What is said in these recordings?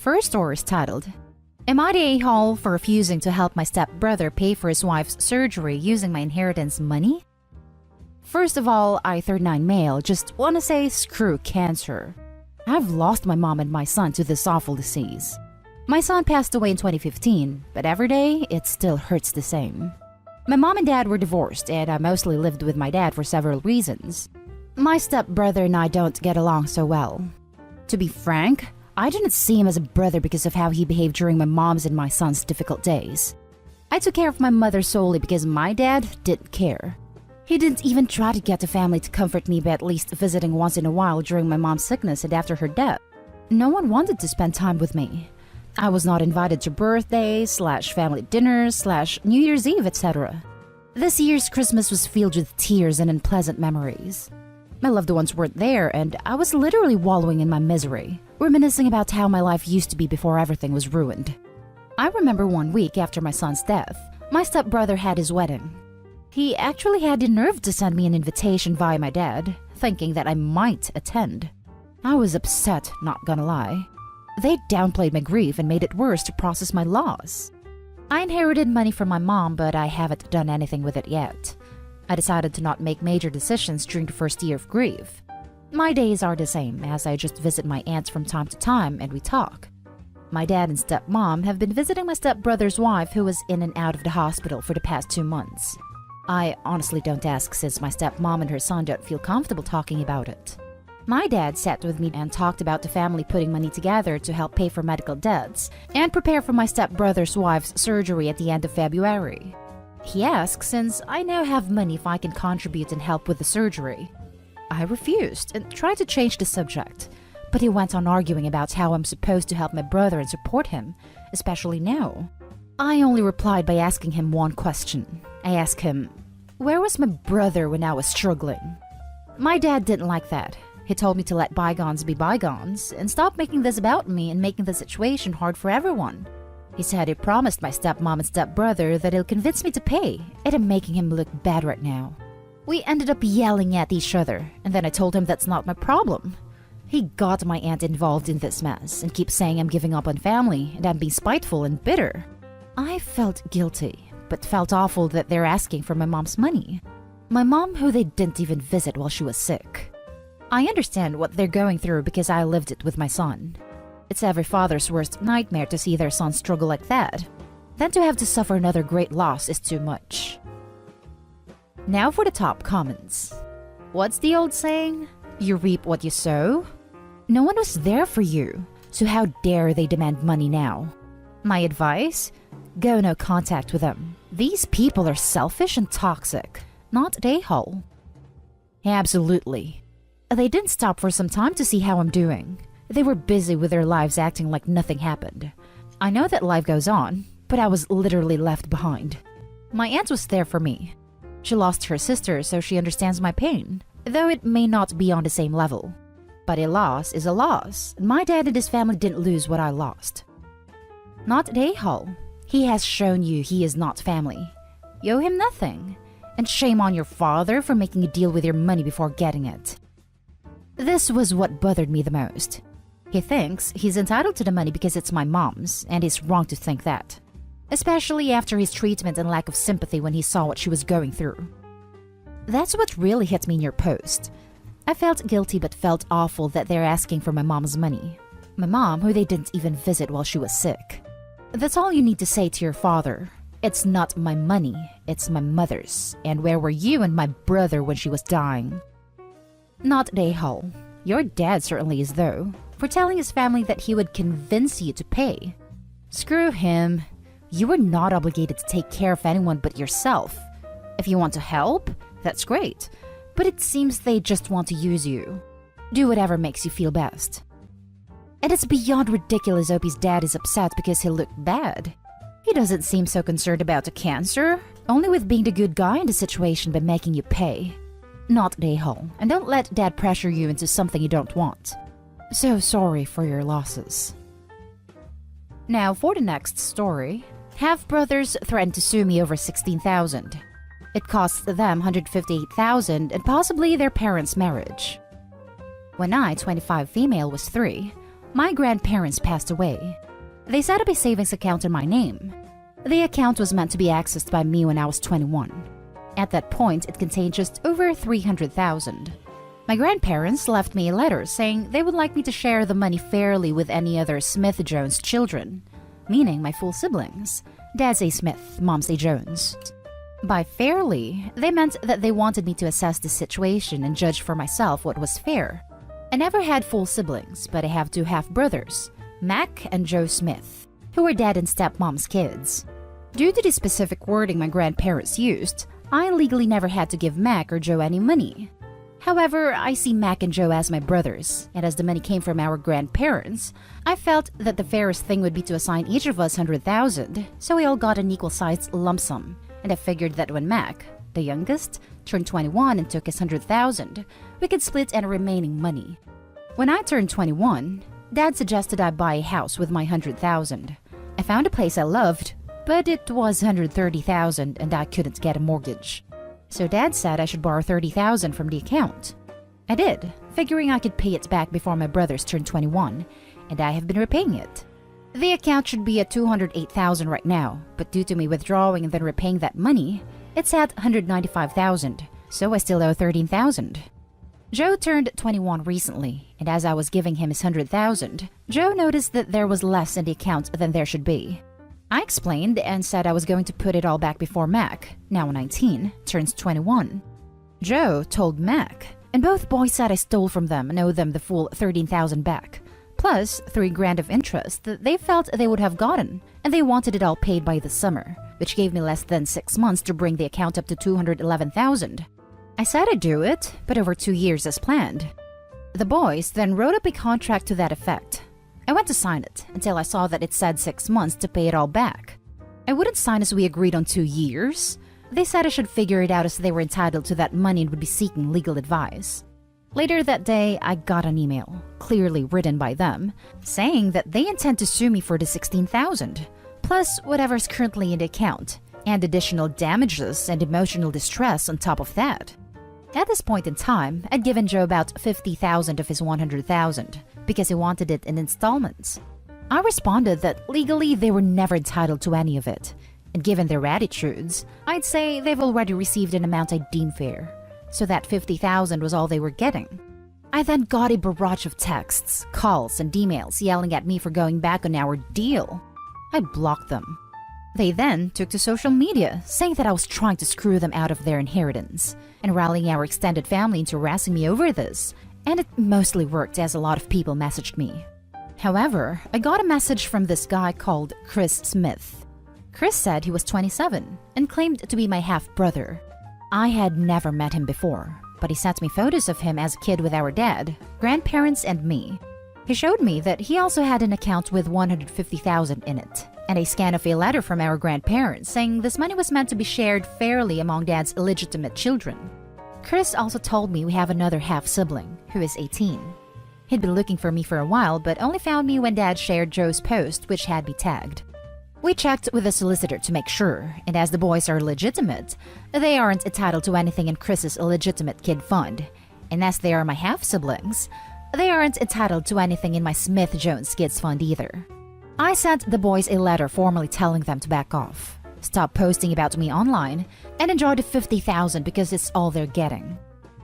first story is titled, Am I the a-hole for refusing to help my stepbrother pay for his wife's surgery using my inheritance money? First of all, I 39 male just wanna say screw cancer. I've lost my mom and my son to this awful disease. My son passed away in 2015, but every day it still hurts the same. My mom and dad were divorced, and I mostly lived with my dad for several reasons. My stepbrother and I don't get along so well. To be frank, I didn't see him as a brother because of how he behaved during my mom's and my son's difficult days. I took care of my mother solely because my dad didn't care. He didn't even try to get the family to comfort me by at least visiting once in a while during my mom's sickness and after her death. No one wanted to spend time with me. I was not invited to birthdays, /family dinners, /New Year's Eve, etc. This year's Christmas was filled with tears and unpleasant memories. My loved ones weren't there, and I was literally wallowing in my misery, reminiscing about how my life used to be before everything was ruined. I remember one week after my son's death, my stepbrother had his wedding. He actually had the nerve to send me an invitation via my dad, thinking that I might attend. I was upset, not gonna lie. They downplayed my grief and made it worse to process my loss. I inherited money from my mom, but I haven't done anything with it yet. I decided to not make major decisions during the first year of grief. My days are the same, as I just visit my aunts from time to time and we talk. My dad and stepmom have been visiting my stepbrother's wife who was in and out of the hospital for the past 2 months. I honestly don't ask since my stepmom and her son don't feel comfortable talking about it. My dad sat with me and talked about the family putting money together to help pay for medical debts and prepare for my stepbrother's wife's surgery at the end of February. He asked since I now have money if I can contribute and help with the surgery. I refused and tried to change the subject, but he went on arguing about how I'm supposed to help my brother and support him, especially now. I only replied by asking him one question. I asked him, where was my brother when I was struggling? My dad didn't like that. He told me to let bygones be bygones and stop making this about me and making the situation hard for everyone. He said he promised my stepmom and stepbrother that he'll convince me to pay, and I'm making him look bad right now. We ended up yelling at each other, and then I told him that's not my problem. He got my aunt involved in this mess and keeps saying I'm giving up on family and I'm being spiteful and bitter. I felt guilty, but felt awful that they're asking for my mom's money. My mom who they didn't even visit while she was sick. I understand what they're going through because I lived it with my son. It's every father's worst nightmare to see their son struggle like that. Then to have to suffer another great loss is too much. Now for the top comments. What's the old saying? You reap what you sow? No one was there for you, so how dare they demand money now? My advice? Go no contact with them. These people are selfish and toxic, not a-hole. Absolutely. They didn't stop for some time to see how I'm doing. They were busy with their lives acting like nothing happened. I know that life goes on, but I was literally left behind. My aunt was there for me. She lost her sister, so she understands my pain, though it may not be on the same level. But a loss is a loss, and my dad and his family didn't lose what I lost. Not a-hole. He has shown you he is not family. You owe him nothing. And shame on your father for making you deal with your money before getting it. This was what bothered me the most. He thinks he's entitled to the money because it's my mom's, and he's wrong to think that. Especially after his treatment and lack of sympathy when he saw what she was going through. That's what really hit me in your post. I felt guilty but felt awful that they're asking for my mom's money. My mom, who they didn't even visit while she was sick. That's all you need to say to your father. It's not my money, it's my mother's. And where were you and my brother when she was dying? Not a-hole. Your dad certainly is though, for telling his family that he would convince you to pay. Screw him. You are not obligated to take care of anyone but yourself. If you want to help, that's great. But it seems they just want to use you. Do whatever makes you feel best. And it's beyond ridiculous Opie's dad is upset because he looked bad. He doesn't seem so concerned about the cancer, only with being the good guy in the situation by making you pay. Not a-hole, and don't let dad pressure you into something you don't want. So sorry for your losses. Now for the next story. Half-brothers threatened to sue me over $16,000. It costs them $158,000 and possibly their parents' marriage. When I, 25 female, was 3, My grandparents passed away. They set up a savings account in my name. The account was meant to be accessed by me when I was 21. At that point, it contained just over 300,000. My grandparents left me a letter saying they would like me to share the money fairly with any other Smith-Jones children, meaning my full siblings. Dad's a Smith, Mom's a Jones. By fairly, they meant that they wanted me to assess the situation and judge for myself what was fair. I never had full siblings, but I have two half-brothers, Mac and Joe Smith, who were dad and stepmom's kids. Due to the specific wording my grandparents used, I legally never had to give Mac or Joe any money. However, I see Mac and Joe as my brothers, and as the money came from our grandparents, I felt that the fairest thing would be to assign each of us 100,000, so we all got an equal-sized lump sum, and I figured that when Mac, the youngest, turned 21 and took his 100,000, we could split any remaining money. When I turned 21, Dad suggested I buy a house with my 100,000. I found a place I loved, but it was 130,000 and I couldn't get a mortgage. So Dad said I should borrow 30,000 from the account. I did, figuring I could pay it back before my brothers turned 21, and I have been repaying it. The account should be at 208,000 right now, but due to me withdrawing and then repaying that money, it's at 195,000, so I still owe 13,000. Joe turned 21 recently, and as I was giving him his 100,000, Joe noticed that there was less in the account than there should be. I explained and said I was going to put it all back before Mac, now 19, turns 21. Joe told Mac, and both boys said I stole from them and owe them the full 13,000 back, plus $3,000 of interest that they felt they would have gotten, and they wanted it all paid by the summer, which gave me less than 6 months to bring the account up to 211,000. I said I'd do it, but over 2 years as planned. The boys then wrote up a contract to that effect. I went to sign it until I saw that it said 6 months to pay it all back. I wouldn't sign as we agreed on 2 years. They said I should figure it out as they were entitled to that money and would be seeking legal advice. Later that day, I got an email, clearly written by them, saying that they intend to sue me for the 16,000, plus whatever's currently in the account, and additional damages and emotional distress on top of that. At this point in time, I'd given Joe about 50,000 of his 100,000 because he wanted it in installments. I responded that legally they were never entitled to any of it, and given their attitudes, I'd say they've already received an amount I deem fair, so that 50,000 was all they were getting. I then got a barrage of texts, calls, and emails yelling at me for going back on our deal. I blocked them. They then took to social media, saying that I was trying to screw them out of their inheritance, and rallying our extended family into harassing me over this, and it mostly worked as a lot of people messaged me. However, I got a message from this guy called Chris Smith. Chris said he was 27 and claimed to be my half-brother. I had never met him before, but he sent me photos of him as a kid with our dad, grandparents, and me. He showed me that he also had an account with 150,000 in it, and a scan of a letter from our grandparents saying this money was meant to be shared fairly among Dad's illegitimate children. Chris also told me we have another half-sibling, who is 18. He'd been looking for me for a while, but only found me when Dad shared Joe's post, which had me tagged. We checked with the solicitor to make sure, and as the boys are legitimate, they aren't entitled to anything in Chris's illegitimate kid fund, and as they are my half-siblings, they aren't entitled to anything in my Smith-Jones kids fund either. I sent the boys a letter formally telling them to back off, stop posting about me online, and enjoy the 50,000 because it's all they're getting.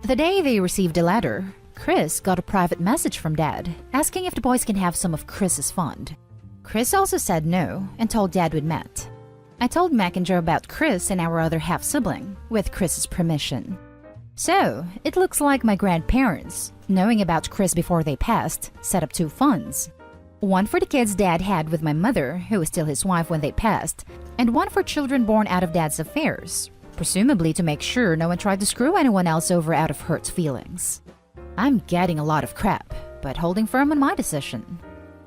The day they received the letter, Chris got a private message from Dad asking if the boys can have some of Chris's fund. Chris also said no and told Dad we'd met. I told Mac and Joe about Chris and our other half-sibling, with Chris's permission. So, it looks like my grandparents, knowing about Chris before they passed, set up 2 funds. One for the kids Dad had with my mother, who was still his wife when they passed, and one for children born out of Dad's affairs, presumably to make sure no one tried to screw anyone else over out of hurt feelings. I'm getting a lot of crap, but holding firm on my decision.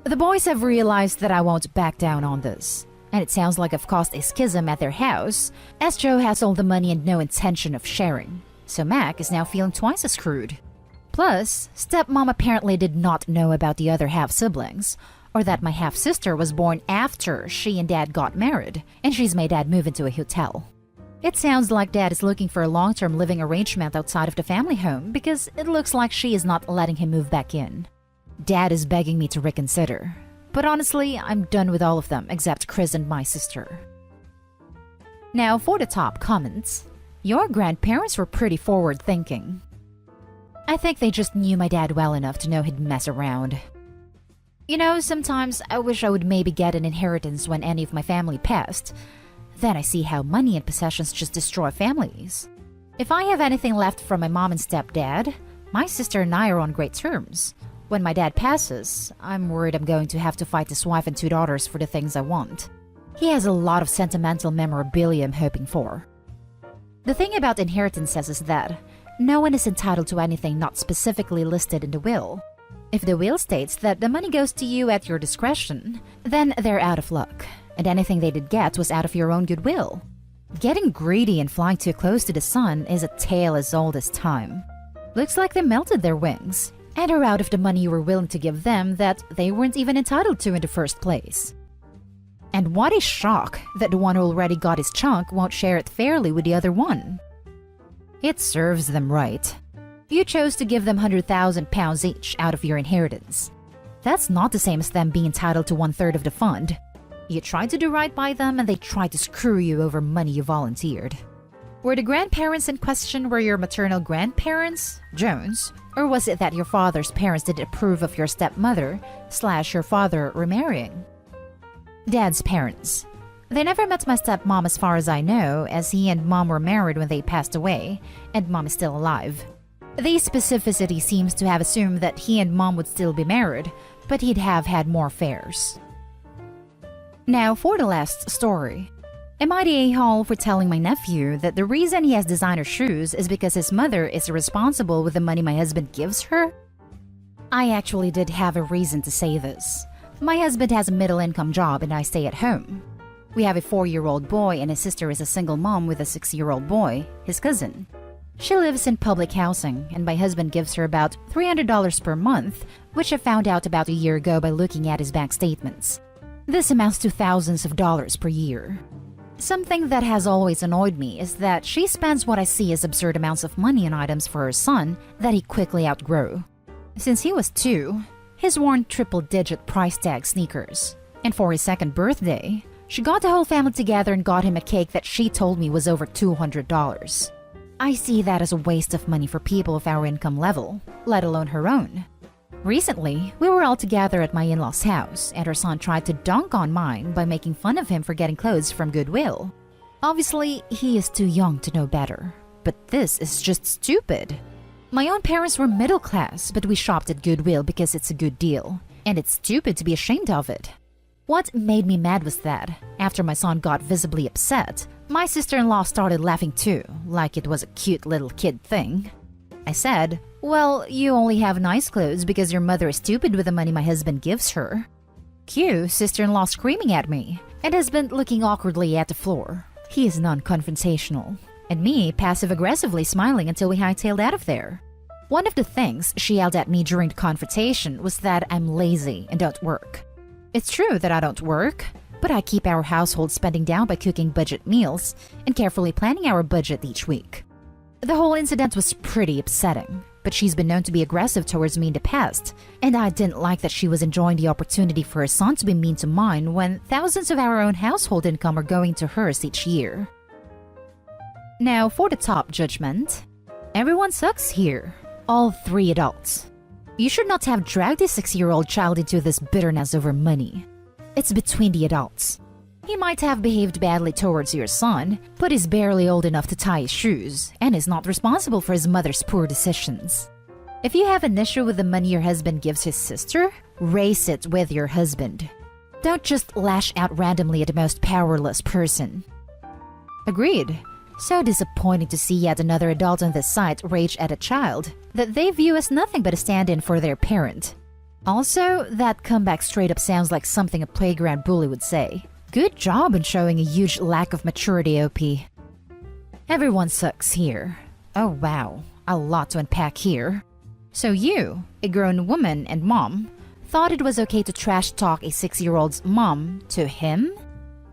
The boys have realized that I won't back down on this, and it sounds like I've caused a schism at their house, as Joe has all the money and no intention of sharing, so Mac is now feeling twice as screwed. Plus, stepmom apparently did not know about the other half-siblings, or that my half-sister was born after she and Dad got married, and she's made Dad move into a hotel. It sounds like Dad is looking for a long-term living arrangement outside of the family home because it looks like she is not letting him move back in. Dad is begging me to reconsider. But honestly, I'm done with all of them except Chris and my sister. Now for the top comments. Your grandparents were pretty forward-thinking. I think they just knew my dad well enough to know he'd mess around. You know, sometimes I wish I would maybe get an inheritance when any of my family passed. Then I see how money and possessions just destroy families. If I have anything left from my mom and stepdad, my sister and I are on great terms. When my dad passes, I'm worried I'm going to have to fight his wife and 2 daughters for the things I want. He has a lot of sentimental memorabilia I'm hoping for. The thing about inheritances is that no one is entitled to anything not specifically listed in the will. If the will states that the money goes to you at your discretion, then they're out of luck, and anything they did get was out of your own goodwill. Getting greedy and flying too close to the sun is a tale as old as time. Looks like they melted their wings, and are out of the money you were willing to give them that they weren't even entitled to in the first place. And what a shock that the one who already got his chunk won't share it fairly with the other one. It serves them right. You chose to give them £100,000 each out of your inheritance. That's not the same as them being entitled to 1/3 of the fund. You tried to do right by them and they tried to screw you over money you volunteered. Were the grandparents in question your maternal grandparents, Jones, or was it that your father's parents didn't approve of your stepmother / your father remarrying? Dad's parents. They never met my stepmom as far as I know, as he and mom were married when they passed away, and mom is still alive. The specificity seems to have assumed that he and mom would still be married, but he'd have had more affairs. Now for the last story. Am I the a-hole for telling my nephew that the reason he has designer shoes is because his mother is responsible with the money my husband gives her? I actually did have a reason to say this. My husband has a middle-income job and I stay at home. We have a 4-year-old boy and his sister is a single mom with a 6-year-old boy, his cousin. She lives in public housing and my husband gives her about $300 per month, which I found out about a year ago by looking at his bank statements. This amounts to thousands of dollars per year. Something that has always annoyed me is that she spends what I see as absurd amounts of money on items for her son that he quickly outgrew. Since he was 2, he's worn triple-digit price tag sneakers. And for his 2nd birthday, she got the whole family together and got him a cake that she told me was over $200. I see that as a waste of money for people of our income level, let alone her own. Recently, we were all together at my in-laws' house, and her son tried to dunk on mine by making fun of him for getting clothes from Goodwill. Obviously, he is too young to know better, but this is just stupid. My own parents were middle class, but we shopped at Goodwill because it's a good deal, and it's stupid to be ashamed of it. What made me mad was that, after my son got visibly upset, my sister-in-law started laughing too, like it was a cute little kid thing. I said, "Well, you only have nice clothes because your mother is stupid with the money my husband gives her." Cue sister-in-law screaming at me, and husband looking awkwardly at the floor. He is non-confrontational. And me passive-aggressively smiling until we hightailed out of there. One of the things she yelled at me during the confrontation was that I'm lazy and don't work. It's true that I don't work, but I keep our household spending down by cooking budget meals and carefully planning our budget each week. The whole incident was pretty upsetting, but she's been known to be aggressive towards me in the past, and I didn't like that she was enjoying the opportunity for her son to be mean to mine when thousands of our own household income are going to hers each year. Now for the top judgment. Everyone sucks here. All 3 adults. You should not have dragged a 6-year-old child into this bitterness over money. It's between the adults. He might have behaved badly towards your son, but is barely old enough to tie his shoes and is not responsible for his mother's poor decisions. If you have an issue with the money your husband gives his sister, raise it with your husband. Don't just lash out randomly at the most powerless person. Agreed. So disappointing to see yet another adult on this site rage at a child that they view as nothing but a stand-in for their parent. Also, that comeback straight up sounds like something a playground bully would say. Good job in showing a huge lack of maturity, OP. Everyone sucks here. Oh wow, a lot to unpack here. So you, a grown woman and mom, thought it was okay to trash talk a 6-year-old's mom to him?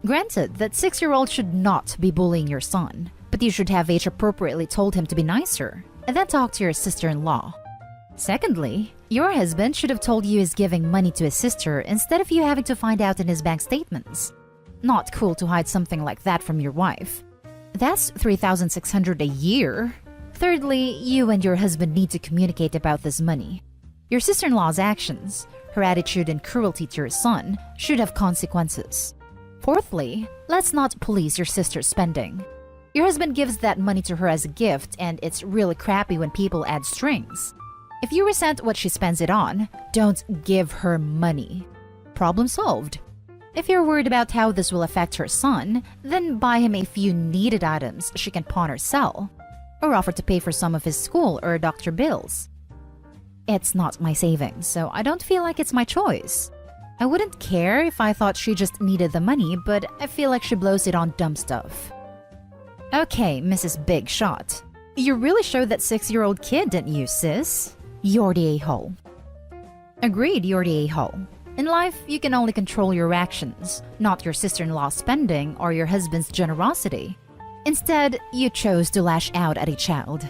Granted that 6-year-old should not be bullying your son, but you should have age-appropriately told him to be nicer, and then talk to your sister-in-law. Secondly, your husband should have told you he's giving money to his sister instead of you having to find out in his bank statements. Not cool to hide something like that from your wife. That's $3,600 a year. Thirdly, you and your husband need to communicate about this money. Your sister-in-law's actions, her attitude and cruelty to your son, should have consequences. Fourthly, let's not police your sister's spending. Your husband gives that money to her as a gift, and it's really crappy when people add strings. If you resent what she spends it on, don't give her money. Problem solved. If you're worried about how this will affect her son, then buy him a few needed items she can pawn or sell, or offer to pay for some of his school or doctor bills. It's not my savings, so I don't feel like it's my choice. I wouldn't care if I thought she just needed the money, but I feel like she blows it on dumb stuff. Okay, Mrs. Big Shot. You really showed that 6-year-old kid, didn't you, sis? You're the a-hole. Agreed, you're the a-hole. In life, you can only control your actions, not your sister-in-law's spending or your husband's generosity. Instead, you chose to lash out at a child.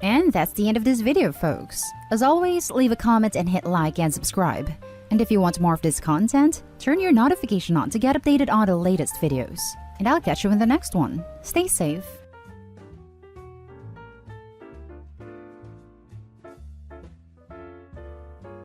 And that's the end of this video, folks. As always, leave a comment and hit like and subscribe. And if you want more of this content, turn your notification on to get updated on the latest videos. And I'll catch you in the next one. Stay safe.